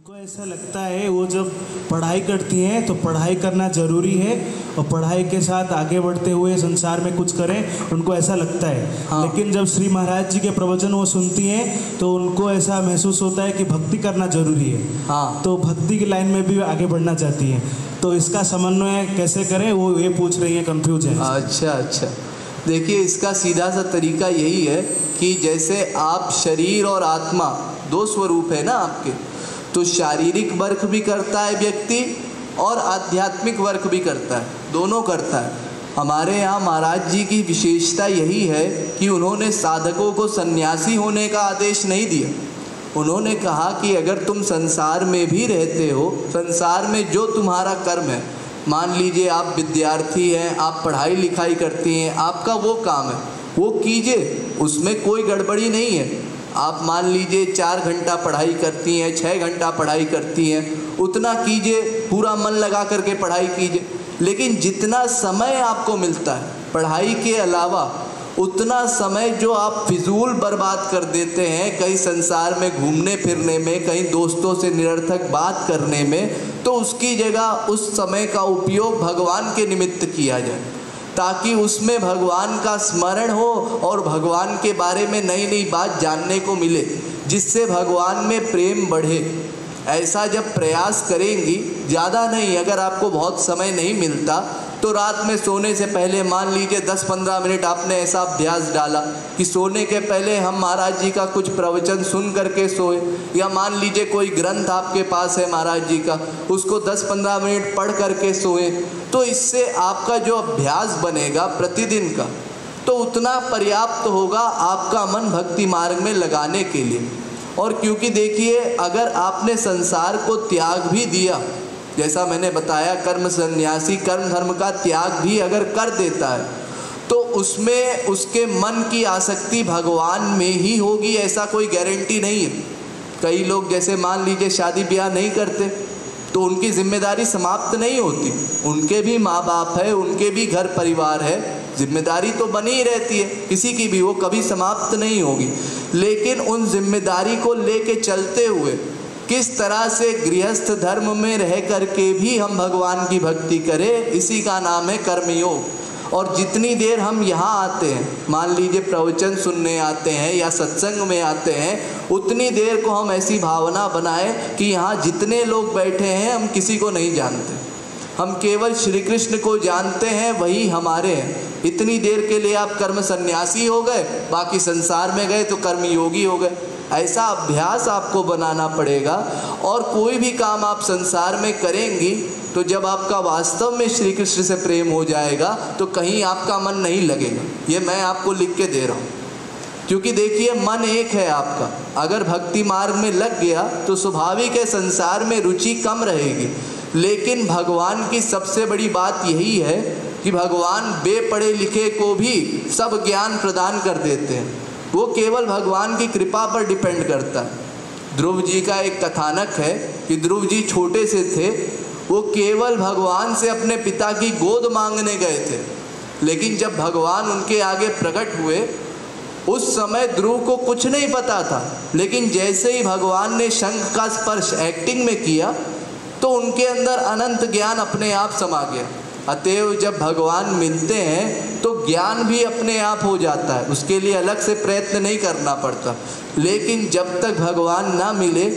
उनको ऐसा लगता है वो जब पढ़ाई करती हैं तो पढ़ाई करना ज़रूरी है और पढ़ाई के साथ आगे बढ़ते हुए संसार में कुछ करें, उनको ऐसा लगता है। हाँ। लेकिन जब श्री महाराज जी के प्रवचन वो सुनती हैं तो उनको ऐसा महसूस होता है कि भक्ति करना ज़रूरी है। हाँ। तो भक्ति की लाइन में भी आगे बढ़ना चाहती हैं, तो इसका समन्वय कैसे करें वो ये पूछ रही हैं, कंफ्यूज है। अच्छा, देखिए इसका सीधा सा तरीका यही है कि जैसे आप शरीर और आत्मा दो स्वरूप है ना आपके, तो शारीरिक वर्क भी करता है व्यक्ति और आध्यात्मिक वर्क भी करता है, दोनों करता है। हमारे यहाँ महाराज जी की विशेषता यही है कि उन्होंने साधकों को सन्यासी होने का आदेश नहीं दिया। उन्होंने कहा कि अगर तुम संसार में भी रहते हो, संसार में जो तुम्हारा कर्म है, मान लीजिए आप विद्यार्थी हैं, आप पढ़ाई लिखाई करती हैं, आपका वो काम है वो कीजिए, उसमें कोई गड़बड़ी नहीं है। आप मान लीजिए 4 घंटा पढ़ाई करती हैं, 6 घंटा पढ़ाई करती हैं, उतना कीजिए, पूरा मन लगा करके पढ़ाई कीजिए। लेकिन जितना समय आपको मिलता है पढ़ाई के अलावा, उतना समय जो आप फिजूल बर्बाद कर देते हैं कहीं संसार में घूमने फिरने में, कहीं दोस्तों से निरर्थक बात करने में, तो उसकी जगह उस समय का उपयोग भगवान के निमित्त किया जाए, ताकि उसमें भगवान का स्मरण हो और भगवान के बारे में नई नई बात जानने को मिले, जिससे भगवान में प्रेम बढ़े। ऐसा जब प्रयास करेंगी, ज़्यादा नहीं, अगर आपको बहुत समय नहीं मिलता तो रात में सोने से पहले मान लीजिए 10-15 मिनट आपने ऐसा अभ्यास डाला कि सोने के पहले हम महाराज जी का कुछ प्रवचन सुन करके सोए, या मान लीजिए कोई ग्रंथ आपके पास है महाराज जी का, उसको 10-15 मिनट पढ़ करके सोए, तो इससे आपका जो अभ्यास बनेगा प्रतिदिन का, तो उतना पर्याप्त होगा आपका मन भक्ति मार्ग में लगाने के लिए। और क्योंकि देखिए अगर आपने संसार को त्याग भी दिया, जैसा मैंने बताया कर्म सन्यासी कर्म धर्म का त्याग भी अगर कर देता है, तो उसमें उसके मन की आसक्ति भगवान में ही होगी, ऐसा कोई गारंटी नहीं है। कई लोग जैसे मान लीजिए शादी ब्याह नहीं करते तो उनकी जिम्मेदारी समाप्त नहीं होती, उनके भी माँ बाप है, उनके भी घर परिवार है, जिम्मेदारी तो बनी ही रहती है किसी की भी, वो कभी समाप्त नहीं होगी। लेकिन उन जिम्मेदारी को लेके चलते हुए किस तरह से गृहस्थ धर्म में रह करके भी हम भगवान की भक्ति करें, इसी का नाम है कर्मयोग। और जितनी देर हम यहाँ आते हैं, मान लीजिए प्रवचन सुनने आते हैं या सत्संग में आते हैं, उतनी देर को हम ऐसी भावना बनाएं कि यहाँ जितने लोग बैठे हैं हम किसी को नहीं जानते, हम केवल श्री कृष्ण को जानते हैं, वही हमारे हैं। इतनी देर के लिए आप कर्म सन्यासी हो गए, बाकी संसार में गए तो कर्मयोगी हो गए। ऐसा अभ्यास आपको बनाना पड़ेगा। और कोई भी काम आप संसार में करेंगी तो जब आपका वास्तव में श्री कृष्ण से प्रेम हो जाएगा तो कहीं आपका मन नहीं लगेगा, ये मैं आपको लिख के दे रहा हूँ। क्योंकि देखिए मन एक है आपका, अगर भक्ति मार्ग में लग गया तो स्वाभाविक है संसार में रुचि कम रहेगी। लेकिन भगवान की सबसे बड़ी बात यही है कि भगवान बेपढ़े लिखे को भी सब ज्ञान प्रदान कर देते हैं, वो केवल भगवान की कृपा पर डिपेंड करता है। ध्रुव जी का एक कथानक है कि ध्रुव जी छोटे से थे, वो केवल भगवान से अपने पिता की गोद मांगने गए थे, लेकिन जब भगवान उनके आगे प्रकट हुए उस समय ध्रुव को कुछ नहीं पता था, लेकिन जैसे ही भगवान ने शंख का स्पर्श एक्टिंग में किया तो उनके अंदर अनंत ज्ञान अपने आप समा गया। अतएव जब भगवान मिलते हैं तो ज्ञान भी अपने आप हो जाता है, उसके लिए अलग से प्रयत्न नहीं करना पड़ता। लेकिन जब तक भगवान ना मिले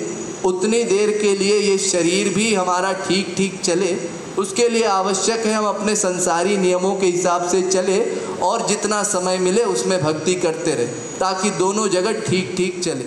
उतनी देर के लिए ये शरीर भी हमारा ठीक ठीक चले, उसके लिए आवश्यक है हम अपने संसारी नियमों के हिसाब से चले और जितना समय मिले उसमें भक्ति करते रहे, ताकि दोनों जगह ठीक ठीक चले।